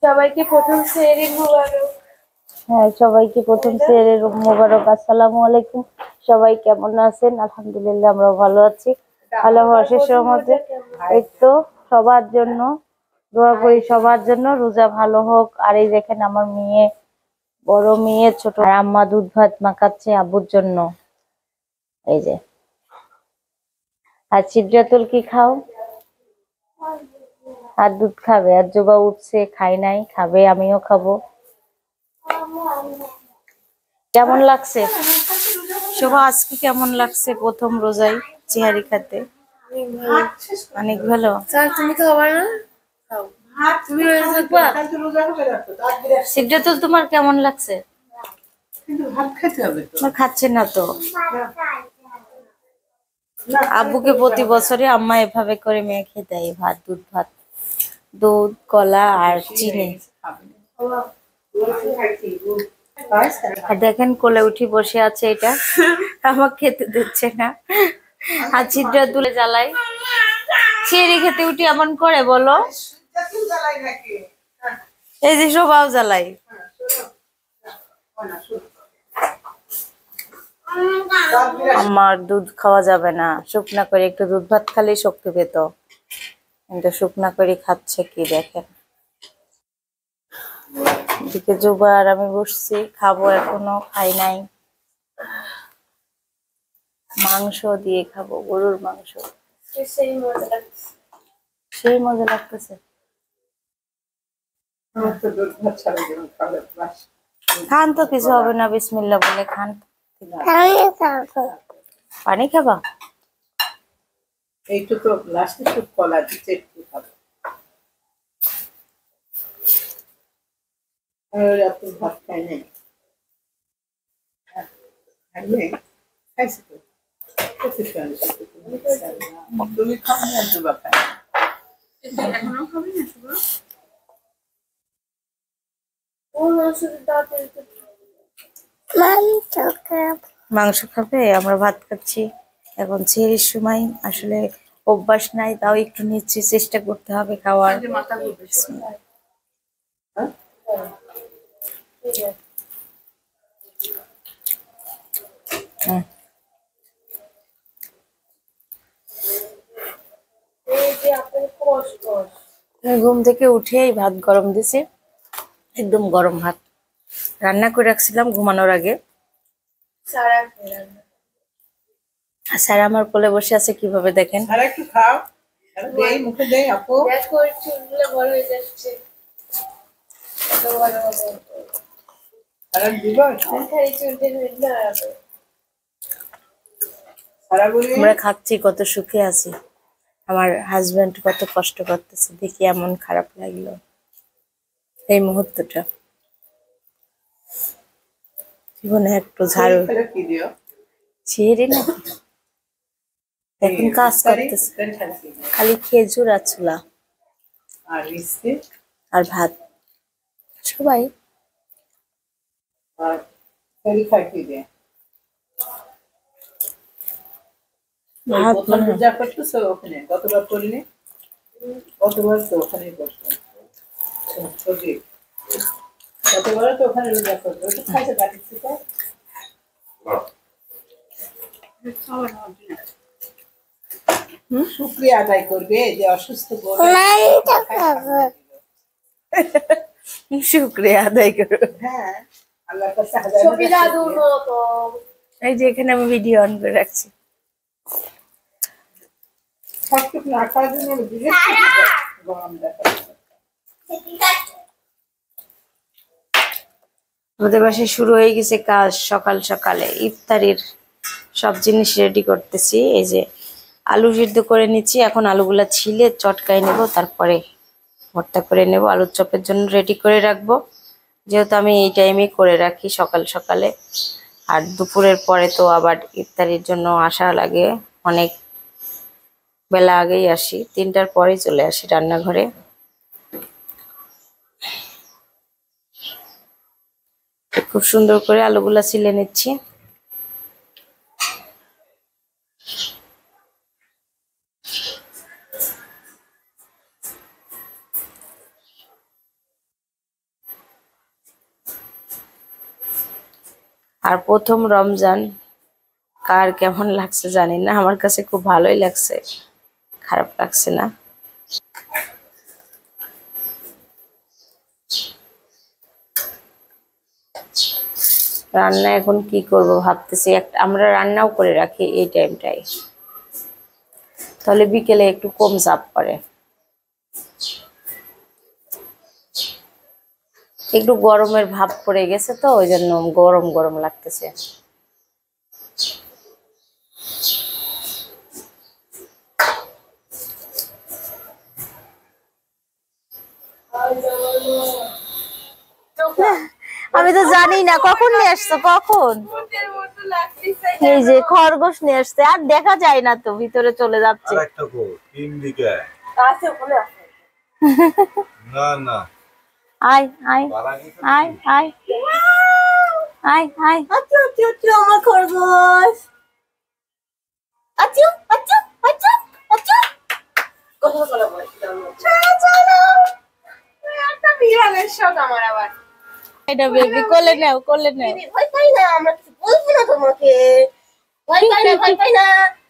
সবাইকে প্রথম সেহরি মোবারক। হ্যাঁ, সবাইকে প্রথম সেহরি মোবারক। আসসালামু আলাইকুম। সবাই কেমন আছেন? আলহামদুলিল্লাহ, আমরা ভালো আছি। আল্লাহর অশেষ রহমতে। এই তো সবার জন্য দোয়া করি, সবার জন্য রোজা ভালো হোক। আর এই দেখেন আমার মেয়ে, বড় মেয়ে, ছোট আর আম্মা দুধ ভাত মাখাচ্ছে আব্বুর জন্য। এই যে, আর সিদ্রাতুল কি খাও? আর দুধ খাবে? আর জোবা উঠছে, খাই নাই, খাবে, আমিও খাবো। কেমন লাগছে শোভা, আজকে কেমন লাগছে প্রথম রোজায় চেহারি খেতে? অনেক ভালো। তুমি খাবা না? তুমি থাকবা? সিদ্রাতুল, তোমার কেমন লাগছে? খাচ্ছে না তো। আব্বুকে প্রতি বছরে আম্মা এভাবে করে মেখে দেয় ভাত, দুধ ভাত, দুধ, কলা আর চিনি। আর দেখেন কোলে উঠি বসে আছে, এটা আমাকে খেতে দিচ্ছে না। আর ছিদ্রা তুলে জ্বালাই, ছেড়ে খেতে উঠি এমন করে বলো। এই যে শোভাও জ্বালাই। আমার দুধ খাওয়া যাবে না, শুকনা করে একটু দুধ ভাত খালি শক্তি পেত, কিন্তু শুকনা করে খাচ্ছে কি দেখেন। এদিকে জুবা আর আমি বসছি, খাবো, এখনো খাই নাই। মাংস দিয়ে খাবো, গরুর মাংস। সেই মজা লাগতেছে। খান তো, কিছু হবে না, বিসমিল্লাহ বলে খান। পানি খাবা? এইটু তো লাস্টে সব কলা দিচ্ছে, একটু খাবো। আপনি ভাত খাই নাই? খাইছি তো। তুমি খাও না, জুবা খাই। এখনো খাবি না শুভ? মাংস খাবে? আমরা ভাত খাচ্ছি এখন সেহরির সময়। আসলে অভ্যাস নাই, তাও একটু নিচ্ছি, চেষ্টা করতে হবে খাওয়ার। ঘুম থেকে উঠেই ভাত গরম দিছি, একদম গরম ভাত রান্না করে রাখছিলাম ঘুমানোর আগে। আর স্যার আমার কোলে বসে আছে কিভাবে দেখেন। আর একটু খাও, দেই মুখে দেই আপু। দেখো চুলগুলো বড় হয়ে যাচ্ছে। আর দিব আমরা খাচ্ছি, কত সুখে আছি। আমার হাজবেন্ড কত কষ্ট করতেছে, দেখি এমন খারাপ লাগলো এই মুহূর্তটা। জীবনে একটু ঝাড়ু ছেড়ে না, এখন কাজ করতেছে, খালি খেজুর আর ছোলা আর ভাত। সবাই ভাত পূজা করতেছো ওখানে? কতবার করলে? কতবার তো ওখানে করতাম, কতবার তো ওখানে রোজা করতো। ওটা খাইতে পারছি তো। শুক্রিয়া আদায় করবে যে অসুস্থ শুক্রিয়া আদায় করো। হ্যাঁ, আল্লাহর কাছে এই যে এখানে আমি ভিডিও অন করে রাখছি। আমাদের বাসায় শুরু হয়ে গেছে কাজ, সকাল সকালে ইফতারির সব জিনিস রেডি করতেছি। এই যে আলু সিদ্ধ করে নিচ্ছি, এখন আলুগুলা ছিলে চটকাই নেব, তারপরে ভর্তা করে নেব। আলুর চপের জন্য রেডি করে রাখবো, যেহেতু আমি এই টাইমে করে রাখি সকাল সকালে। আর দুপুরের পরে তো আবার ইফতারির জন্য আসা লাগে, অনেক বেলা আগেই আসি, 3টার পরেই চলে আসি রান্নাঘরে। খুব সুন্দর করে আলুগুলা ছিলে নিচ্ছি। আর প্রথম রমজান কার কেমন লাগছে জানি না, আমার কাছে খুব ভালোই লাগছে, খারাপ লাগছে না। রান্না এখন কি করব ভাবতেছি, আমরা রান্নাও করে রাখি এই টাইমটাই, তাহলে বিকেলে একটু কম চাপ পড়ে। একটু গরমের ভাব পড়ে গেছে তো ওই জন্য গরম গরম লাগতেছে। আমি তো জানি না কখন নিয়ে আসছো, কখন এই যে খরগোশ নিয়ে আসছে, আর দেখা যায় না তো, ভিতরে চলে যাচ্ছে। আয় আয় আয় আয় আয় আয়, আমার খরগোশ। আচ্ছা আচ্ছা আচ্ছা আচ্ছা, কথা বলা বলে চলো চলো, একটা বিড়ালের শখ আমার আবার। এটা বেবি কোলে নাও, কোলে নাও। ভয় পাই না, আমরা কিছু বলবো না তোমাকে, ভয় পাই না, ভয় পাই না,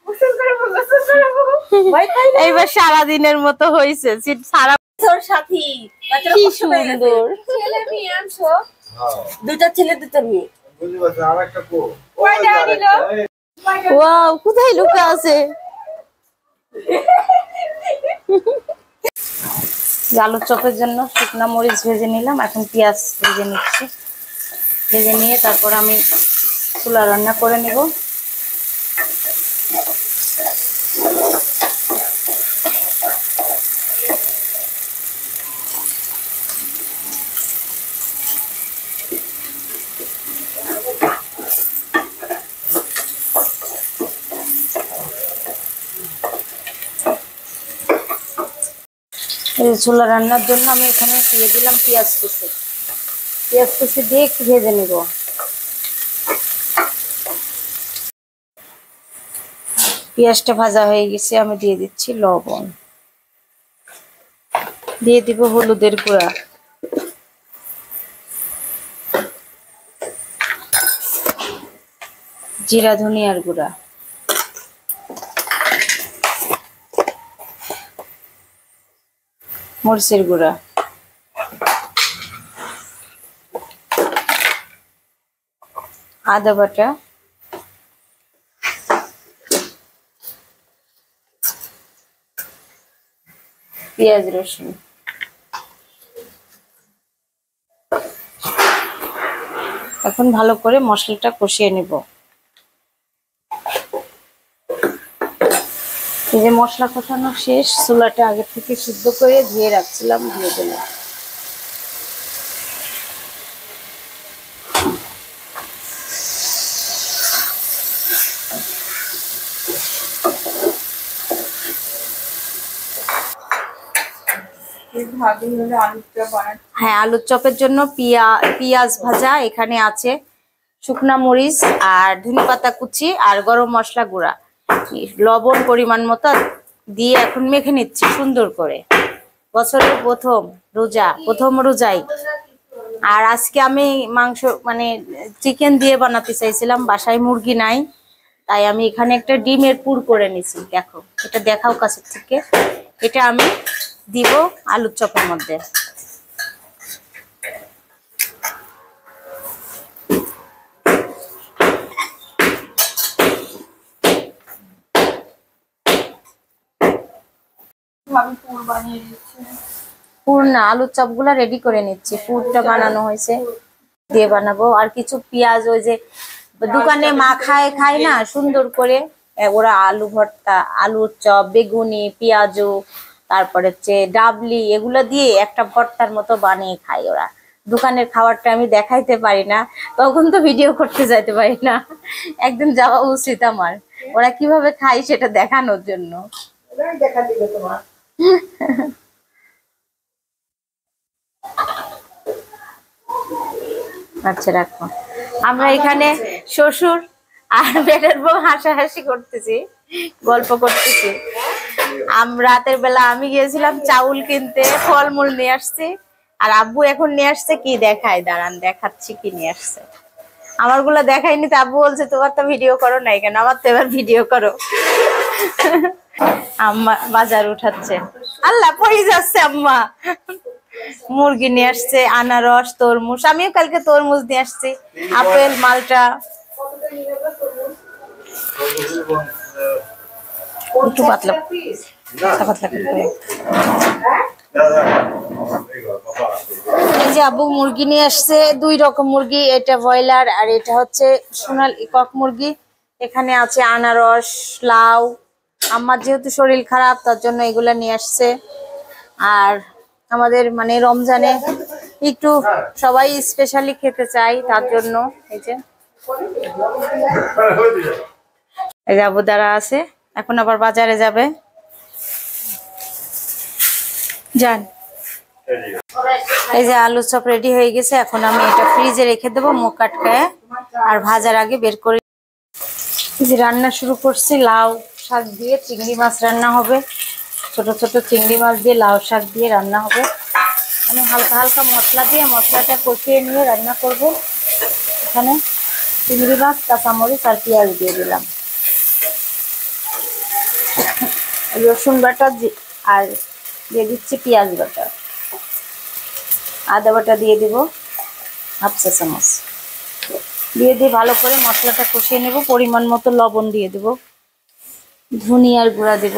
গোসল করে গোসল করে ভয় পাই না। এইবার সারা দিনের মতো হইছে, সারা তোর সাথী বাচ্চারা কি সুন্দর। ছেলে মেয়ে আনছো? দুইটা ছেলে দুইটা মেয়ে। বুঝি বাচ্চা আরেকটা কো কয়টা দিল? ওয়াও, কোথায় লুকা আছে? আলুর চপের জন্য শুকনো মরিচ ভেজে নিলাম, এখন পেঁয়াজ ভেজে নিচ্ছি। ভেজে নিয়ে তারপর আমি চুলা রান্না করে নেব। চুলা রান্নার জন্য আমি এখানে দিয়ে দিলাম পেঁয়াজ কুচি। পেঁয়াজ কুচি দিয়ে একটু ভেজে নেব। পেঁয়াজটা ভাজা হয়ে গেছে, আমি দিয়ে দিচ্ছি লবণ, দিয়ে দিব হলুদের গুঁড়া, জিরা ধনিয়ার গুঁড়া, মরিচের গুঁড়া, আদা বাটা, পেঁয়াজ রসুন। এখন ভালো করে মশলাটা কষিয়ে নেব। এই যে মশলা কষানো শেষ, চুলাটা আগে থেকে সিদ্ধ করে ধুয়ে রাখছিলাম, দিয়ে দিলাম। হ্যাঁ, আলুর চপের জন্য পেঁয়াজ ভাজা এখানে আছে, শুকনা মরিচ আর ধনেপাতা কুচি আর গরম মশলা গুঁড়া, লবণ পরিমাণ মতো দিয়ে এখন মেখে নিচ্ছি সুন্দর করে। বছরের প্রথম রোজাই। আর আজকে আমি মাংস মানে চিকেন দিয়ে বানাতে চাইছিলাম, বাসায় মুরগি নাই, তাই আমি এখানে একটা ডিমের পুর করে নিছি। দেখো, এটা দেখাও কাছের থেকে। এটা আমি দিব আলুর চপের মধ্যে। পুর না, আলুর চপ গুলা রেডি করে নিচ্ছি, পুরটা বানানো হয়েছে, দিয়ে বানাবো। আর কিছু পেঁয়াজ ওই যে দোকানে মাখায় খায় না সুন্দর করে, ওরা আলু ভর্তা, আলুর চপ, বেগুনি, পেঁয়াজু, তারপরে হচ্ছে ডাবলি, এগুলো দিয়ে একটা ভর্তার মতো বানিয়ে খায় ওরা। দোকানের খাবারটা আমি দেখাইতে পারি না, তখন তো ভিডিও করতে যাইতে পারি না। একদিন যাওয়া উচিত আমার, ওরা কিভাবে খায় সেটা দেখানোর জন্য। দেখা দিবে তোমার। আচ্ছা রাখো। আমরা এখানে শ্বশুর আর বেটার বউ হাসাহাসি করতেছি, গল্প করতেছি। রাতের বেলা আমি গিয়েছিলাম চাউল কিনতে, ফলমূল নিয়ে আসছি, আর আব্বু এখন নিয়ে আসছে কি দেখায়, দাঁড়ান দেখাচ্ছি কি নিয়ে আসছে। আমারগুলো দেখাইনি তো, আব্বু বলছে তোমার তো ভিডিও করো নাই কেন, আমার তো এবার ভিডিও করো। আম্মা বাজার উঠাচ্ছে, আল্লাহ পড়ে যাচ্ছে আম্মা। মুরগি নিয়ে আসছে, আনারস, তরমুজ, আমিও কালকে তরমুজ নিয়ে আসছি, আপেল, মালটা। একটু পাতলা পাতলা করে। এই যে আব্বু মুরগি নিয়ে আসছে, 2 রকম মুরগি, এটা ব্রয়লার আর এটা হচ্ছে সোনালী কক মুরগি। এখানে আছে আনারস, লাউ। আমার যেহেতু শরীর খারাপ তার জন্য এগুলা নিয়ে আসছে। আর আমাদের মানে রমজানে একটু সবাই স্পেশালি খেতে চাই, তার জন্য এই যে আব্বু দ্বারা আছে। এখন আবার বাজারে যাবে, যান। এই যে আলু চপ রেডি হয়ে গেছে, এখন আমি এটা ফ্রিজে রেখে দেবো মুখ আটকায়, আর ভাজার আগে বের করে। এই যে রান্না শুরু করছি, লাউ শাক দিয়ে চিংড়ি মাছ রান্না হবে। ছোট ছোট চিংড়ি মাছ দিয়ে লাউ শাক দিয়ে রান্না হবে। আমি হালকা হালকা মশলা দিয়ে মশলাটা কষিয়ে নিয়ে রান্না করব। এখানে চিংড়ি মাছ, কাঁচামরিচ আর পেঁয়াজ দিয়ে দিলাম, রসুন বাটা আর দিয়ে দিচ্ছি পেঁয়াজ বাটা, আদা বাটা দিয়ে দিব 1/2 চা চামচ, দিয়ে ভালো করে মশলাটা কষিয়ে নেব। পরিমাণ মতো লবণ দিয়ে দেব, ধনিয়ার গুঁড়া দেব,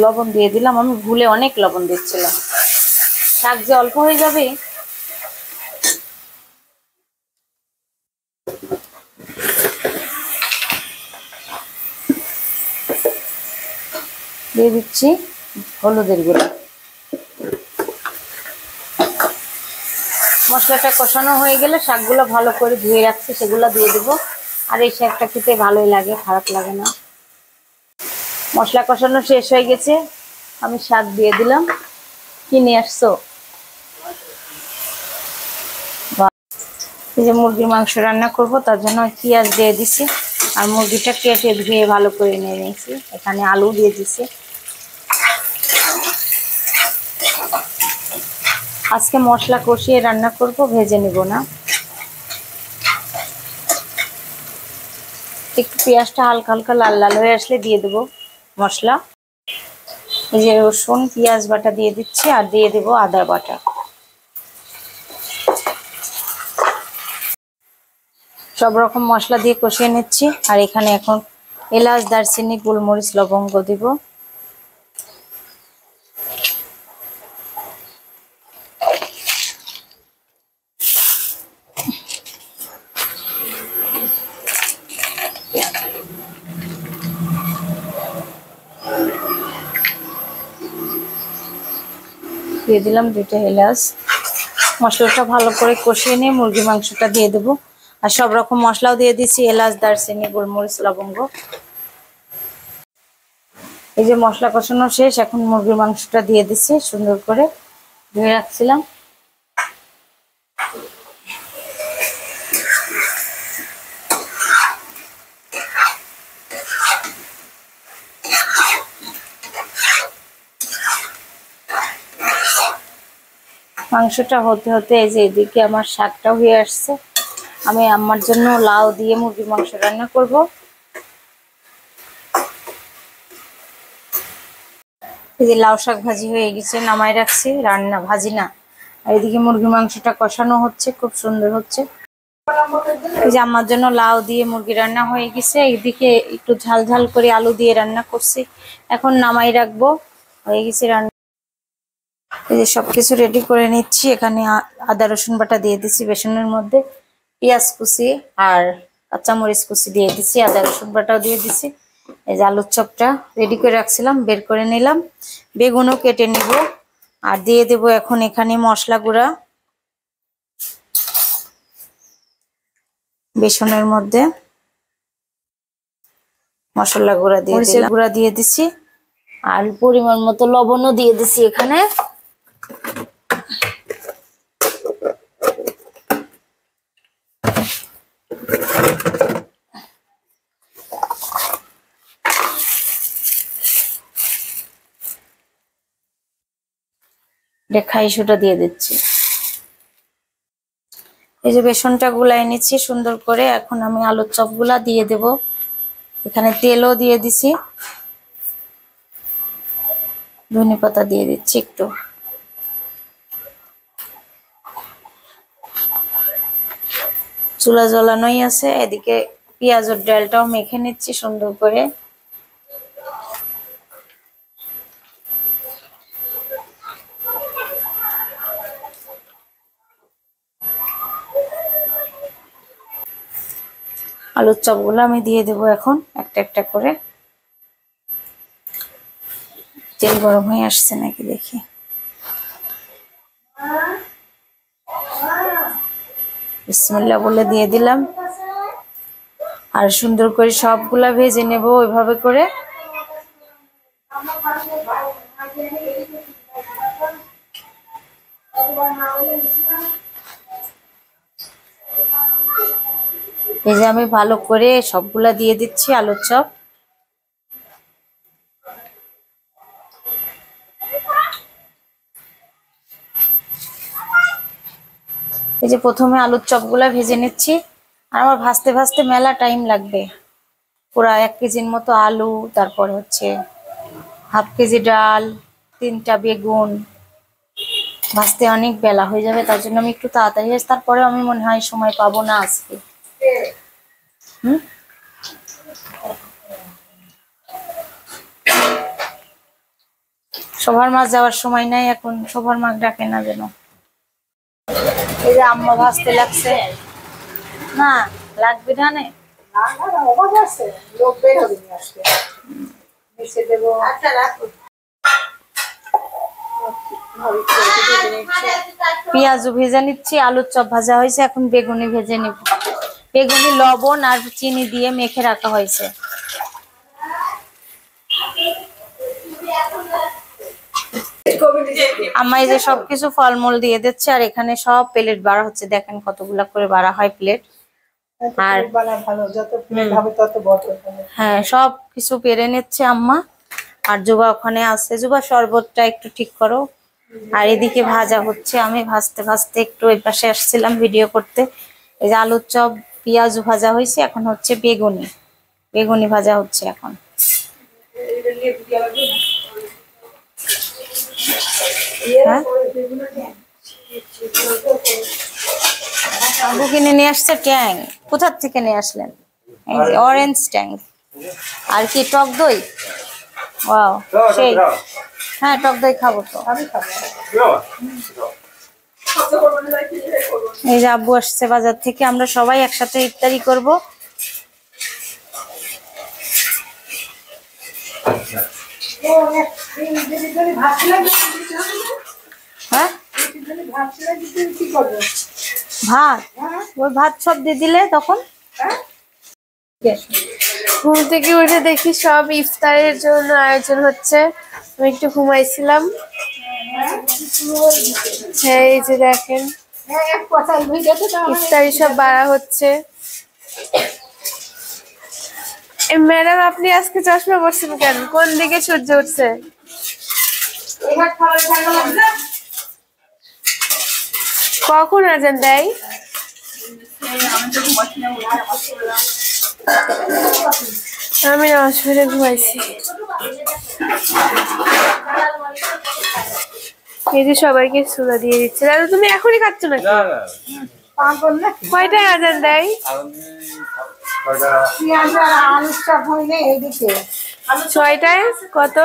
লবণ দিয়ে দিলাম। আমি ভুলে অনেক লবণ দিচ্ছিলাম, শাক যে অল্প হয়ে যাবে। দিয়ে দিচ্ছি হলুদের গুঁড়া। মশলাটা কষানো হয়ে গেলে শাকগুলো ভালো করে ধুয়ে রাখছি সেগুলো দিয়ে দেবো। আর এই শাকটা খেতে ভালোই লাগে, খারাপ লাগে না। মশলা কষানো শেষ হয়ে গেছে, আমি শাক দিয়ে দিলাম। কি নিয়ে আসছো? এই যে মুরগির মাংস রান্না করব, তার জন্য পেঁয়াজ দিয়ে দিছি আর মুরগিটা কেটে ধুয়ে ভালো করে নিয়ে নিয়েছি। এখানে আলু দিয়ে দিছি। আজকে মশলা কষিয়ে রান্না করব, ভেজে নিব না। একটু পেঁয়াজটা হালকা হালকা লাল লাল হয়ে আসলে দিয়ে দেবো মশলা। এই যে রসুন পেঁয়াজ বাটা দিয়ে দিচ্ছি আর দিয়ে দেবো আদা বাটা। সব রকম মশলা দিয়ে কষিয়ে নিচ্ছি। আর এখানে এখন এলাচ, দারচিনি, গোলমরিচ, লবঙ্গ দিব। দিয়ে দিলাম 2টা এলাচ। মশলাটা ভালো করে কষিয়ে নিয়ে মুরগি মাংসটা দিয়ে দেবো। আর সব রকম মশলাও দিয়ে দিচ্ছি, এলাচ, দারচিনি, গোলমরিচ, লবঙ্গ। এই যে মশলা কষানো শেষ, এখন মুরগির মাংসটা দিয়ে দিচ্ছি। সুন্দর করে ধুয়ে রাখছিলাম। মাংসটা হতে হতে এই যে এদিকে আমার শাকটা হয়ে আসছে। আমি আমার জন্য লাউ দিয়ে মুরগির মাংস রান্না করব। এই যে লাউ শাক ভাজি হয়ে গেছে, নামাই রাখছি, রান্না ভাজি না। আর এদিকে মুরগির মাংসটা কষানো হচ্ছে, খুব সুন্দর হচ্ছে। এই যে আমার জন্য লাউ দিয়ে মুরগি রান্না হয়ে গেছে। এইদিকে একটু ঝাল ঝাল করে আলু দিয়ে রান্না করছি, এখন নামাই রাখবো। হয়ে গেছে রান্না। এই যে সবকিছু রেডি করে নিচ্ছি। এখানে আদা রসুন বাটা দিয়ে দিচ্ছি বেসনের মধ্যে, পেঁয়াজ কুচি আর কাঁচামরিচ কুচি দিয়ে দিচ্ছি, আদা রসুন বাটাও দিয়ে দিচ্ছি। এই যে আলুর চপটা রেডি করে রাখছিলাম, বের করে নিলাম। বেগুনও কেটে নিব আর দিয়ে দেব এখন এখানে মশলা গুঁড়া বেসনের মধ্যে। মশলা গুঁড়া দিয়ে দিলাম, গুঁড়া দিয়ে দিচ্ছি আর পরিমাণ মতো লবণও দিয়ে দিচ্ছি এখানে। রেখাই সুটা দিয়ে দিচ্ছি। এই যে বেসনটা গুলাই নিচ্ছি সুন্দর করে। এখন আমি আলুর চপগুলা দিয়ে দেব। এখানে তেলও দিয়ে দিছি, ধনেপাতা দিয়ে দিচ্ছি একটু। চুলা জ্বলানোই আছে। এদিকে পেঁয়াজের ডালটাও মেখে নিচ্ছি সুন্দর করে। আলুর চপগুলো আমি দিয়ে দেবো এখন একটা একটা করে। তেল গরম হয়ে আসছে নাকি দেখি। বিসমিল্লাহ বলে দিয়ে দিলাম। আর সুন্দর করে সবগুলা ভেজে নেব ওইভাবে করে। এই যে আমি ভালো করে সবগুলা দিয়ে দিচ্ছি আলুর চপ। এই যে প্রথমে আলুর চপগুলা ভেজে নিচ্ছি। আর আমার ভাজতে ভাজতে মেলা টাইম লাগবে। পুরা 1 কেজির মতো আলু, তারপর হচ্ছে হাফ কেজি ডাল, 3টা বেগুন ভাজতে অনেক বেলা হয়ে যাবে। তার জন্য আমি একটু তাড়াতাড়ি আসি। তারপরে আমি মনে হয় সময় পাবো না আজকে। সবার মাছ যাওয়ার সময় নাই এখন। সবার মাছ ডাকে না যেন। এই যে আম্মা ভাজতে লাগছে। না লাগবে না নে। পেঁয়াজও ভেজে নিচ্ছি। আলুর চপ ভাজা হয়েছে, এখন বেগুনি ভেজে নিব। বেগুনি লবণ আর চিনি দিয়ে মেখে রাখা হয়েছে। আম্মা এই যে সবকিছু ফলমূল দিয়ে দিচ্ছে। আর এখানে সব প্লেট বাড়া হচ্ছে। দেখেন কতগুলা করে বাড়া হয় প্লেট। আর হ্যাঁ সব কিছু পেরে নিচ্ছে আম্মা। আর জুবা ওখানে আছে। জুবা শরবতটা একটু ঠিক করো। আর এদিকে ভাজা হচ্ছে। আমি ভাজতে ভাজতে একটু ওই পাশে আসছিলাম ভিডিও করতে। এই যে আলুর চপ পেঁয়াজ ভাজা হয়েছে। এখন হচ্ছে বেগুনি। বেগুনি ভাজা হচ্ছে এখন। হ্যাঁ আবু কিনে নিয়ে আসছে ট্যাং। কোথার থেকে নিয়ে আসলেন? এই যে অরেঞ্জ ট্যাং। আর কি টক দই? ওয়াও সেই। হ্যাঁ টক দই খাবো তো। এই যে আব্বু আসছে বাজার থেকে। আমরা সবাই একসাথে ইফতারি করব। হ্যাঁ ভাত, ওই ভাত সব দিয়ে দিলে তখন। ঘুম থেকে উঠে দেখি সব ইফতারের জন্য আয়োজন হচ্ছে। আমি একটু ঘুমাইছিলাম। হ্যাঁ এই যে দেখেন ইফতারি সব বাড়া হচ্ছে। ম্যাডাম আপনি আজকে চশমা পরছেন কেন? কোন দিকে সূর্য উঠছে? কখন আজান দেয়? আমি নামাজ পড়ে ঘুমাইছি। এই যে সবাইকে সুলা দিয়ে দিচ্ছে। দাদা তুমি এখনই খাচ্ছ নাকি? কয়টায় আজান দেয়? 6টায়। কত?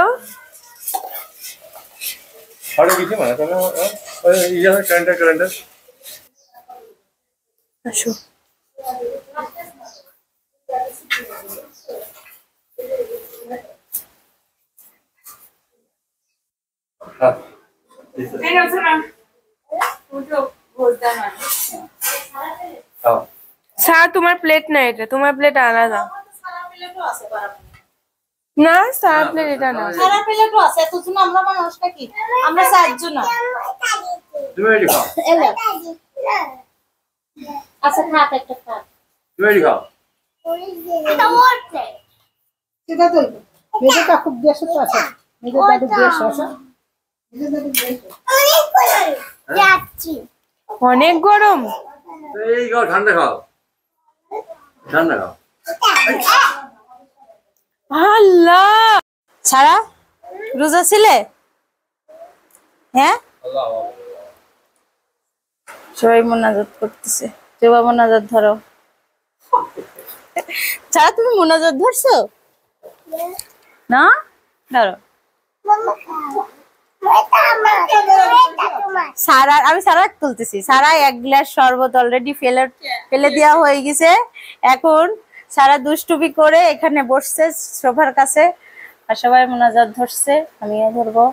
আসো। স্যার তোমার প্লেট না, এটা তোমার প্লেট আলাদা। না স্যার প্লেট এটা না। সারা প্লেটও আছে। এতজন আমরা মানুষটা কি? আমরা 4 জন। তুমি এটি খাও। আচ্ছা খাট একটা খাট। তুমি এটি খাও। সেটা তো মেয়েটা খুব বেশ আছে। মেয়েটা খুব বেশ আছে। অনেক গরম। এই খাও, ঠান্ডা খাও, ঠান্ডা খাও। আল্লাহ, সারা রোজা ছিলে? হ্যাঁ, সবাই মোনাজাত করতেছে। জবা মোনাজাত ধরো। সারা তুমি মোনাজাত ধরছো না? ধরো। সারা, আমি সারা তুলতেছি। সারা এক গ্লাস শরবত অলরেডি ফেলে দেওয়া হয়ে গেছে। এখন সারা দুষ্টুমি করে এখানে বসছে সোফার কাছে, আর সবাই মোনাজাত ধরছে, আমিও ধরবো।